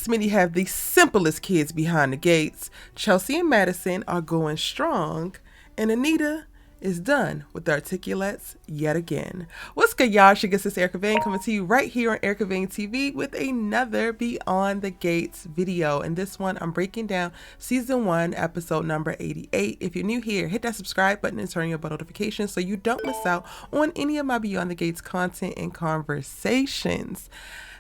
Smitty have the simplest kids behind the gates. Chelsea and Madison are going strong, and Anita is done with the articulates yet again. What's good, y'all? This is Erica Vane coming to you right here on Erica Vane TV with another Beyond the Gates video. And this one, I'm breaking down season 1, episode number 88. If you're new here, hit that subscribe button and turn your bell notifications so you don't miss out on any of my Beyond the Gates content and conversations.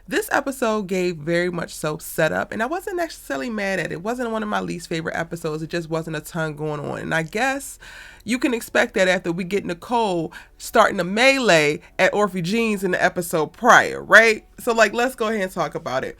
This episode gave very much so setup, and I wasn't necessarily mad at it. It wasn't one of my least favorite episodes. It just wasn't a ton going on. And I guess you can expect that after we get Nicole starting a melee at Orphy Jean's in the episode prior, right? So, let's go ahead and talk about it.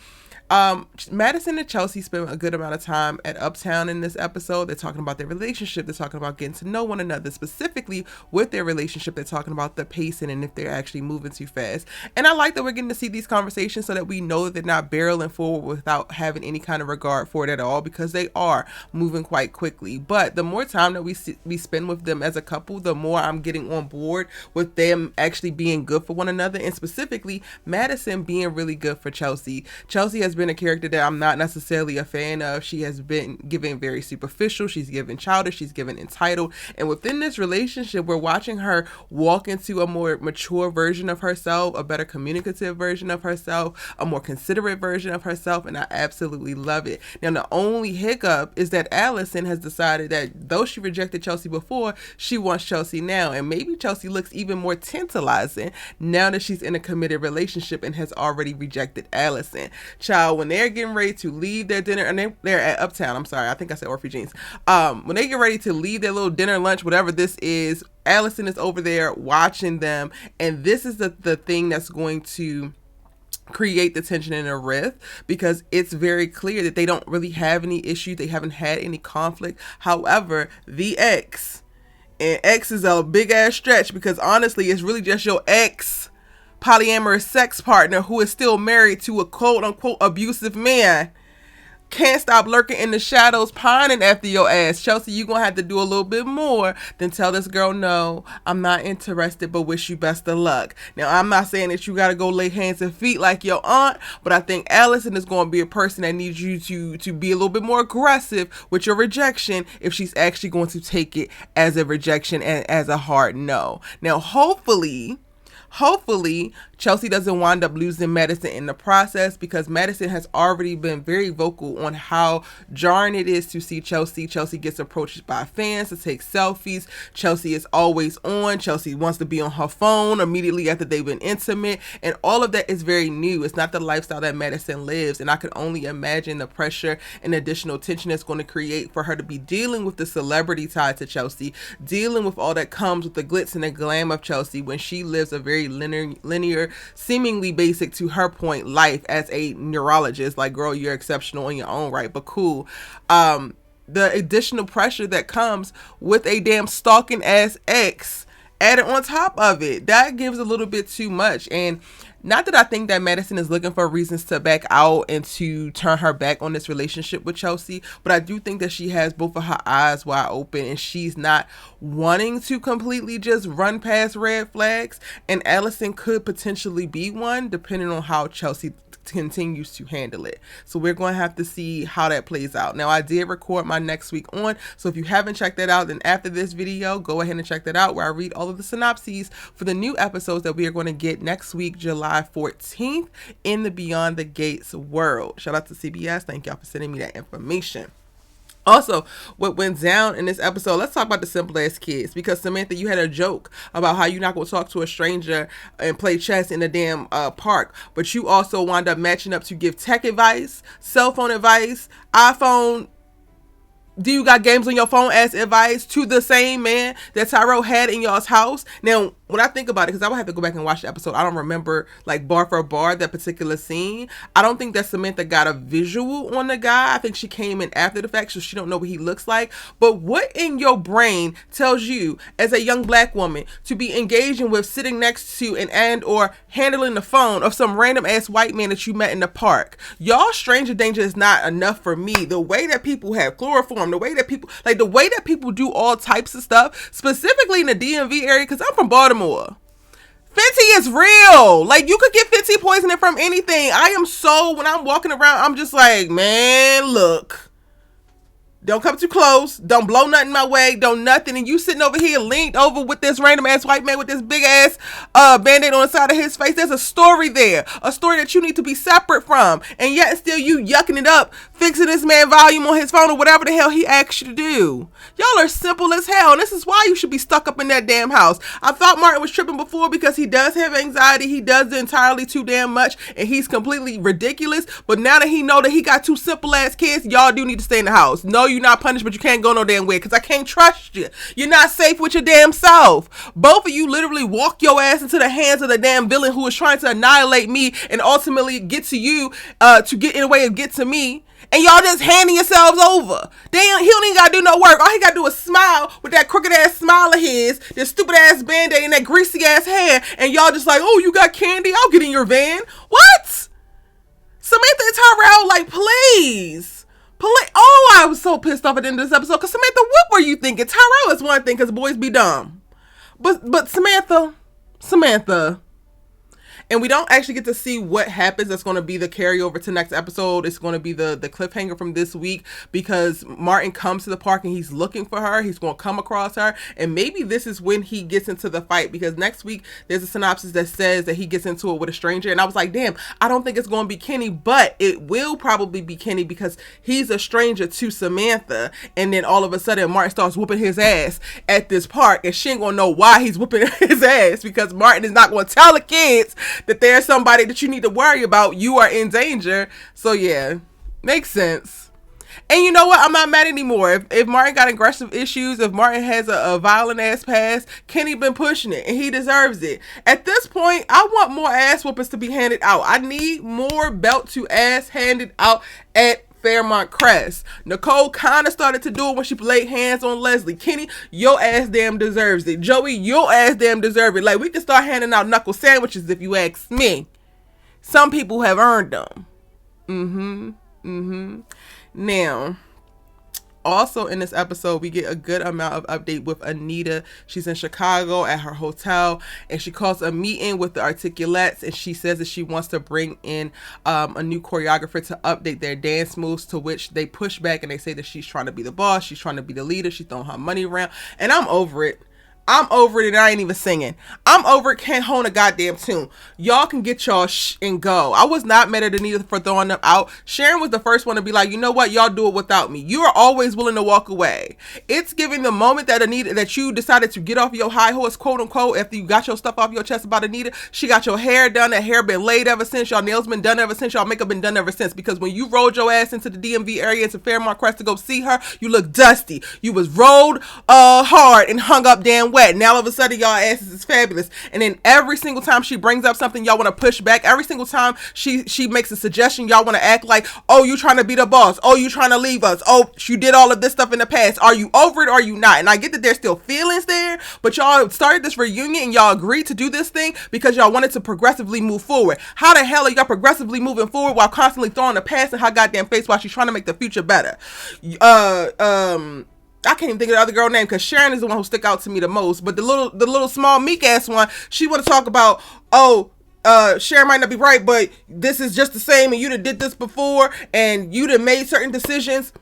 Madison and Chelsea spend a good amount of time at Uptown in this episode. They're talking about their relationship. They're talking about getting to know one another. Specifically with their relationship, they're talking about the pacing and if they're actually moving too fast. And I like that we're getting to see these conversations so that we know that they're not barreling forward without having any kind of regard for it at all, because they are moving quite quickly. But the more time that we spend with them as a couple, the more I'm getting on board with them actually being good for one another, and specifically Madison being really good for Chelsea. Chelsea has been a character that I'm not necessarily a fan of. She has been given very superficial. She's given childish. She's given entitled. And within this relationship, we're watching her walk into a more mature version of herself, a better communicative version of herself, a more considerate version of herself. And I absolutely love it. Now, the only hiccup is that Allison has decided that though she rejected Chelsea before, she wants Chelsea now. And maybe Chelsea looks even more tantalizing now that she's in a committed relationship and has already rejected Allison. Child, when they're getting ready to leave their dinner, and they're at Uptown, I'm sorry, I think I said Orphy Jean's. When they get ready to leave their little dinner, lunch, whatever this is, Allison is over there watching them, and this is the thing that's going to create the tension in a rift, because it's very clear that they don't really have any issues. They haven't had any conflict. However, the ex, and ex is a big ass stretch, because honestly, it's really just your ex polyamorous sex partner who is still married to a quote unquote abusive man, can't stop lurking in the shadows pining after your ass. Chelsea, you gonna have to do a little bit more than tell this girl, no, I'm not interested, but wish you best of luck. Now, I'm not saying that you gotta go lay hands and feet like your aunt, but I think Allison is gonna be a person that needs you to be a little bit more aggressive with your rejection if she's actually going to take it as a rejection and as a hard no. Now, hopefully Chelsea doesn't wind up losing Madison in the process, because Madison has already been very vocal on how jarring it is to see Chelsea. Chelsea gets approached by fans to take selfies. Chelsea is always on. Chelsea wants to be on her phone immediately after they've been intimate. And all of that is very new. It's not the lifestyle that Madison lives. And I could only imagine the pressure and additional tension it's going to create for her to be dealing with the celebrity tied to Chelsea, dealing with all that comes with the glitz and the glam of Chelsea when she lives a very linear, seemingly basic to her point life as a neurologist. Like, girl, you're exceptional in your own right, but cool. The additional pressure that comes with a damn stalking ass ex added on top of it, that gives a little bit too much. And not that I think that Madison is looking for reasons to back out and to turn her back on this relationship with Chelsea, but I do think that she has both of her eyes wide open and she's not wanting to completely just run past red flags. And Allison could potentially be one, depending on how Chelsea continues to handle it. So we're going to have to see how that plays out. Now, I did record my next week on, so if you haven't checked that out, then after this video, go ahead and check that out, where I read all of the synopses for the new episodes that we are going to get next week, July 14th, in the Beyond the Gates world. Shout out to CBS. Thank y'all for sending me that information. Also, what went down in this episode, let's talk about the simple ass kids, because Samantha, you had a joke about how you're not going to talk to a stranger and play chess in a damn park, but you also wind up matching up to give tech advice, cell phone advice, iPhone, do you got games on your phone as advice to the same man that Tyrell had in y'all's house. Now, when I think about it, because I would have to go back and watch the episode, I don't remember like bar for bar that particular scene. I don't think that Samantha got a visual on the guy. I think she came in after the fact, so she don't know what he looks like. But what in your brain tells you as a young black woman to be engaging with, sitting next to, and or handling the phone of some random ass white man that you met in the park? Y'all, stranger danger is not enough for me. The way that people have chloroform, the way that people do all types of stuff, specifically in the DMV area, because I'm from Baltimore. Fenty is real. Like, you could get Fenty poisoning from anything. When I'm walking around, I'm just like, man, look. Don't come too close. Don't blow nothing my way. Don't nothing. And you sitting over here leaned over with this random ass white man with this big ass band-aid on the side of his face. There's a story there. A story that you need to be separate from. And yet still you yucking it up, fixing this man volume on his phone or whatever the hell he asked you to do. Y'all are simple as hell. And this is why you should be stuck up in that damn house. I thought Martin was tripping before because he does have anxiety. He does it entirely too damn much. And he's completely ridiculous. But now that he know that he got two simple ass kids, y'all do need to stay in the house. No, you're not punished, but you can't go no damn way because I can't trust you. You're not safe with your damn self. Both of you literally walk your ass into the hands of the damn villain who is trying to annihilate me and ultimately get to you to get in a way of get to me. And y'all just handing yourselves over. Damn, he don't even gotta do no work. All he gotta do is smile with that crooked ass smile of his, this stupid ass band-aid and that greasy ass hair. And y'all just like, oh, you got candy? I'll get in your van. What? Samantha and Tyrell, like, please. Oh, I was so pissed off at the end of this episode because Samantha, what were you thinking? Tyrell is one thing because boys be dumb. But Samantha. And we don't actually get to see what happens. That's going to be the carryover to next episode. It's going to be the cliffhanger from this week because Martin comes to the park and he's looking for her. He's going to come across her. And maybe this is when he gets into the fight because next week there's a synopsis that says that he gets into it with a stranger. And I was like, damn, I don't think it's going to be Kenny, but it will probably be Kenny because he's a stranger to Samantha. And then all of a sudden Martin starts whooping his ass at this park and she ain't going to know why he's whooping his ass because Martin is not going to tell the kids that there's somebody that you need to worry about. You are in danger. So yeah, makes sense. And you know what? I'm not mad anymore. If Martin got aggressive issues, if Martin has a violent ass past, Kenny been pushing it and he deserves it. At this point, I want more ass whoopers to be handed out. I need more belt to ass handed out at Fairmont Crest. Nicole kind of started to do it when she laid hands on Leslie. Kenny, your ass damn deserves it. Joey, your ass damn deserve it. Like, we can start handing out knuckle sandwiches if you ask me. Some people have earned them. Now, also in this episode, we get a good amount of update with Anita. She's in Chicago at her hotel and she calls a meeting with the Articulates and she says that she wants to bring in a new choreographer to update their dance moves, to which they push back and they say that she's trying to be the boss. She's trying to be the leader. She's throwing her money around and I'm over it. I'm over it and I ain't even singing. I'm over it, can't hone a goddamn tune. Y'all can get y'all and go. I was not mad at Anita for throwing them out. Sharon was the first one to be like, you know what? Y'all do it without me. You are always willing to walk away. It's giving the moment that Anita, that you decided to get off your high horse, quote unquote, after you got your stuff off your chest about Anita. She got your hair done. That hair been laid ever since. Y'all nails been done ever since. Y'all makeup been done ever since. Because when you rolled your ass into the DMV area into Fairmont Crest to go see her, you look dusty. You was rolled hard and hung up damn wet. Now all of a sudden y'all asses is fabulous. And then every single time she brings up something y'all want to push back, every single time she makes a suggestion, y'all want to act like, oh, you trying to be the boss, oh, you trying to leave us, oh, you did all of this stuff in the past, are you over it or are you not? And I get that there's still feelings there, but y'all started this reunion and y'all agreed to do this thing because y'all wanted to progressively move forward. How the hell are y'all progressively moving forward while constantly throwing the past in her goddamn face while she's trying to make the future better? I can't even think of the other girl name because Sharon is the one who stick out to me the most. But the little small meek ass one, she want to talk about, oh, Sharon might not be right, but this is just the same and you done did this before and you done made certain decisions.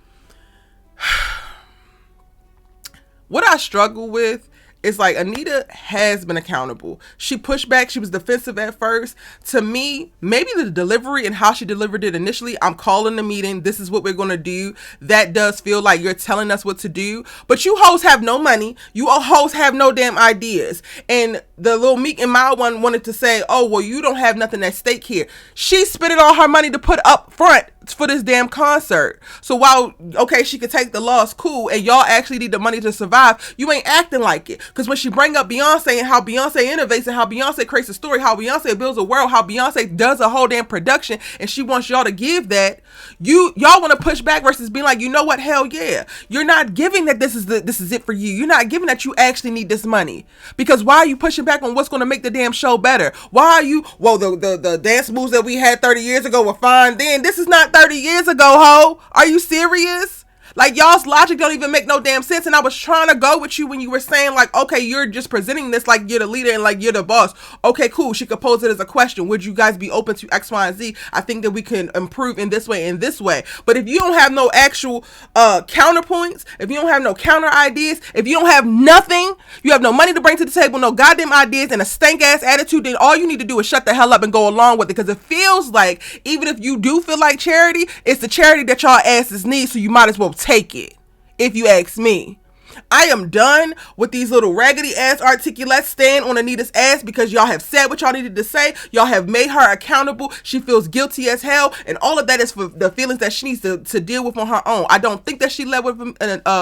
What I struggle with is like Anita has been accountable. She pushed back. She was defensive at first. To me, maybe the delivery and how she delivered it initially, I'm calling the meeting. This is what we're going to do. That does feel like you're telling us what to do. But you hoes have no money. You hoes have no damn ideas. And the little meek and mild one wanted to say, oh, well, you don't have nothing at stake here. She spent all her money to put up front for this damn concert. So while, okay, she could take the loss, cool, and y'all actually need the money to survive, you ain't acting like it. Because when she bring up Beyonce and how Beyonce innovates and how Beyonce creates a story, how Beyonce builds a world, how Beyonce does a whole damn production, and she wants y'all to give that, y'all want to push back versus being like, you know what, hell yeah. You're not giving that this is it for you. You're not giving that you actually need this money. Because why are you pushing back on what's going to make the damn show better? Why are you, well, the dance moves that we had 30 years ago were fine then. This is not 30 years ago, ho. Are you serious? Like, y'all's logic don't even make no damn sense. And I was trying to go with you when you were saying, like, okay, you're just presenting this like you're the leader and like you're the boss. Okay, cool. She could pose it as a question. Would you guys be open to X, Y, and Z? I think that we can improve in this way and this way. But if you don't have no actual counterpoints, if you don't have no counter ideas, if you don't have nothing, you have no money to bring to the table, no goddamn ideas, and a stank ass attitude, then all you need to do is shut the hell up and go along with it. Because it feels like, even if you do feel like charity, it's the charity that y'all asses need, so you might as well take it, if you ask me. I am done with these little raggedy ass articulates staying on Anita's ass because y'all have said what y'all needed to say. Y'all have made her accountable. She feels guilty as hell, and all of that is for the feelings that she needs to deal with on her own. I don't think that she led with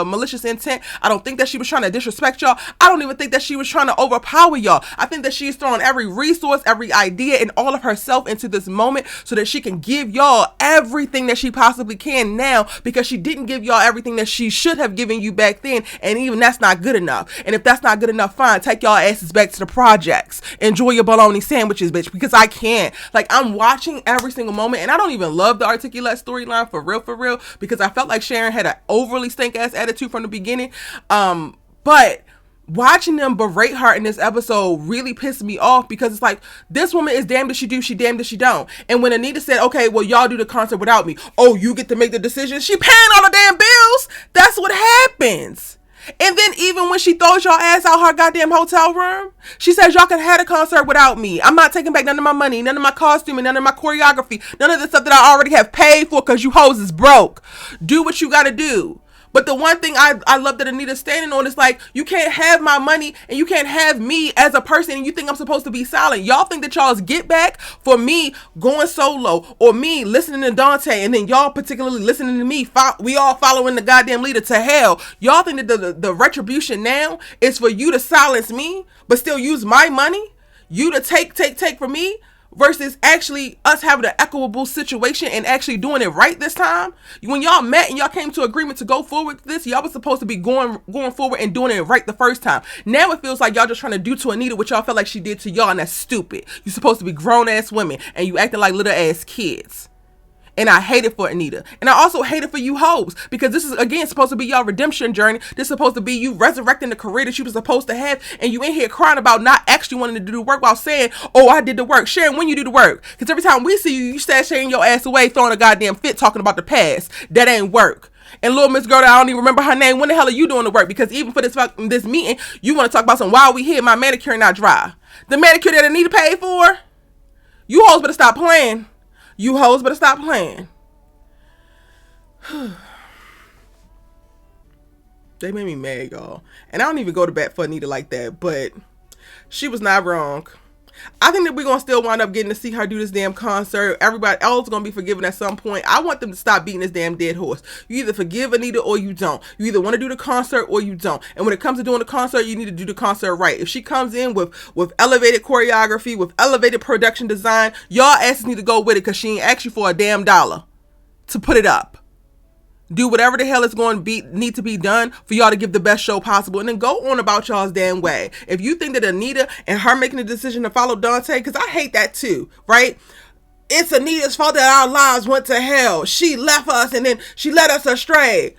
malicious intent. I don't think that she was trying to disrespect y'all. I don't even think that she was trying to overpower y'all. I think that she's throwing every resource, every idea, and all of herself into this moment so that she can give y'all everything that she possibly can now, because she didn't give y'all everything that she should have given you back then. And even that's not good enough. And if that's not good enough, fine, take y'all asses back to the projects. Enjoy your bologna sandwiches, bitch, because I can't. Like, I'm watching every single moment, and I don't even love the articulate storyline for real, because I felt like Sharon had an overly stink ass attitude from the beginning. But watching them berate her in this episode really pissed me off, because it's like, this woman is damned if she do, she damned if she don't. And when Anita said, okay, well, y'all do the concert without me. Oh, you get to make the decision? She paying all the damn bills. That's what happens. And then even when she throws y'all ass out her goddamn hotel room, she says y'all can have a concert without me. I'm not taking back none of my money, none of my costuming, none of my choreography, none of the stuff that I already have paid for, because you hoes is broke. Do what you gotta do. But the one thing I love that Anita's standing on is like, you can't have my money and you can't have me as a person, and you think I'm supposed to be silent. Y'all think that y'all's get back for me going solo, or me listening to Dante, and then y'all particularly listening to me, we all following the goddamn leader to hell. Y'all think that the retribution now is for you to silence me, but still use my money? You to take from me? Versus actually us having an equitable situation and actually doing it right this time. When y'all met and y'all came to agreement to go forward with this, y'all was supposed to be going forward and doing it right the first time. Now it feels like y'all just trying to do to Anita what y'all felt like she did to y'all, and that's stupid. You're supposed to be grown ass women, and you acting like little ass kids. And I hate it for Anita. And I also hate it for you hoes, because this is, again, supposed to be y'all redemption journey. This is supposed to be you resurrecting the career that you were supposed to have. And you in here crying about not actually wanting to do the work while saying, oh, I did the work. Sharon, when you do the work. Because every time we see you, you start sharing your ass away, throwing a goddamn fit, talking about the past. That ain't work. And little Miss Girl, I don't even remember her name. When the hell are you doing the work? Because even for this meeting, you want to talk about some while we here, my manicure not dry. The manicure that Anita paid for? You hoes better stop playing. You hoes better stop playing. They made me mad, y'all. And I don't even go to bat for Anita like that, but she was not wrong. I think that we're gonna still wind up getting to see her do this damn concert. Everybody else is gonna be forgiven at some point. I want them to stop beating this damn dead horse. You either forgive Anita or you don't. You either want to do the concert or you don't. And when it comes to doing the concert, you need to do the concert right. If she comes in with elevated choreography, with elevated production design, y'all asses need to go with it, because she ain't asked you for a damn dollar to put it up. Do whatever the hell is going to need to be done for y'all to give the best show possible, and then go on about y'all's damn way. If you think that Anita and her making the decision to follow Dante, because I hate that too, right? It's Anita's fault that our lives went to hell. She left us and then she led us astray.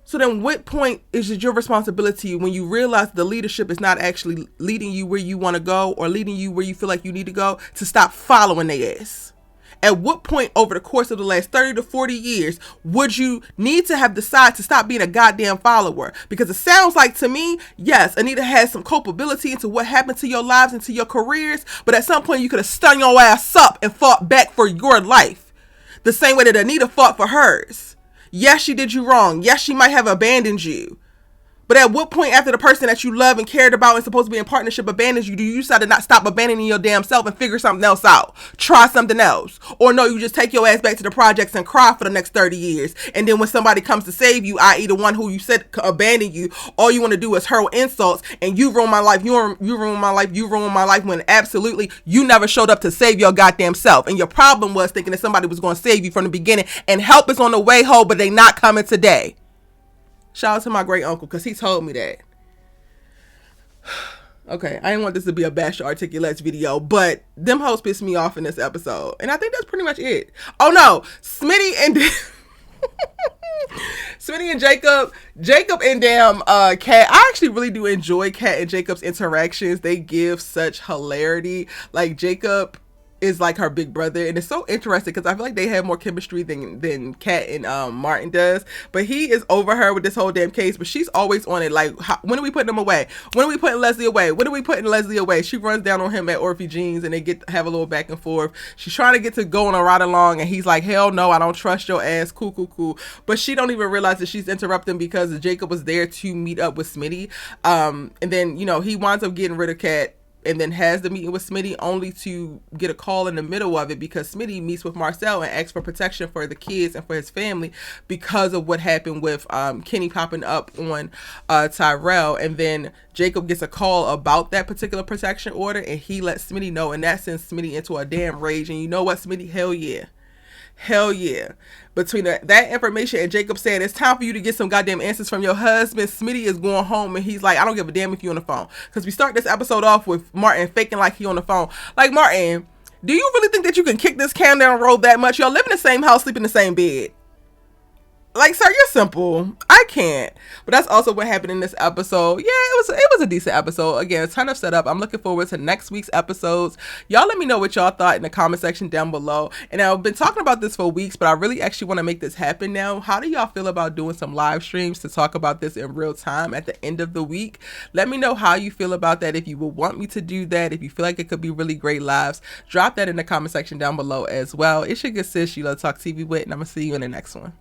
So then what point is it your responsibility, when you realize the leadership is not actually leading you where you want to go, or leading you where you feel like you need to go, to stop following their ass? At what point over the course of the last 30 to 40 years would you need to have decided to stop being a goddamn follower? Because it sounds like to me, yes, Anita has some culpability into what happened to your lives and to your careers, but at some point you could have stung your ass up and fought back for your life. The same way that Anita fought for hers. Yes, she did you wrong. Yes, she might have abandoned you. But at what point, after the person that you love and cared about and supposed to be in partnership abandons you, do you decide to not stop abandoning your damn self and figure something else out? Try something else. Or no, you just take your ass back to the projects and cry for the next 30 years. And then when somebody comes to save you, i.e. the one who you said abandoned you, all you want to do is hurl insults and you ruin my life, you ruin my life, you ruin my life, when absolutely you never showed up to save your goddamn self. And your problem was thinking that somebody was going to save you from the beginning, and help is on the way home, but they not coming today. Shout out to my great uncle, because he told me that. Okay, I didn't want this to be a bash articulates video, but them hoes pissed me off in this episode. And I think that's pretty much it. Oh no, Smitty Smitty and Jacob and damn Kat. I actually really do enjoy Kat and Jacob's interactions. They give such hilarity. Like Jacob is like her big brother, and it's so interesting because I feel like they have more chemistry than Kat and Martin does. But he is over her with this whole damn case, but she's always on it. Like, when are we putting him away? When are we putting Leslie away? When are we putting Leslie away? She runs down on him at Orphe Jeans, and they have a little back and forth. She's trying to get to going a ride along, and he's like, hell no, I don't trust your ass. Cool. But she don't even realize that she's interrupting because Jacob was there to meet up with Smitty. And then, you know, he winds up getting rid of Kat, and then has the meeting with Smitty, only to get a call in the middle of it because Smitty meets with Marcel and asks for protection for the kids and for his family because of what happened with Kenny popping up on Tyrell. And then Jacob gets a call about that particular protection order, and he lets Smitty know, and that sends Smitty into a damn rage. And you know what, Smitty? Hell yeah. Between that information and Jacob saying it's time for you to get some goddamn answers from your husband, Smitty is going home, and he's like, I don't give a damn if you're on the phone. Because we start this episode off with Martin faking like he on the phone. Like, Martin, do you really think that you can kick this can down the road that much? Y'all live in the same house, sleep in the same bed. Like, sir, you're simple. I can't. But that's also what happened in this episode. Yeah, it was a decent episode. Again, a ton of setup. I'm looking forward to next week's episodes. Y'all let me know what y'all thought in the comment section down below. And I've been talking about this for weeks, but I really actually want to make this happen now. How do y'all feel about doing some live streams to talk about this in real time at the end of the week? Let me know how you feel about that. If you would want me to do that, if you feel like it could be really great lives, drop that in the comment section down below as well. It's your good sis, you love Talk TV with, and I'm going to see you in the next one.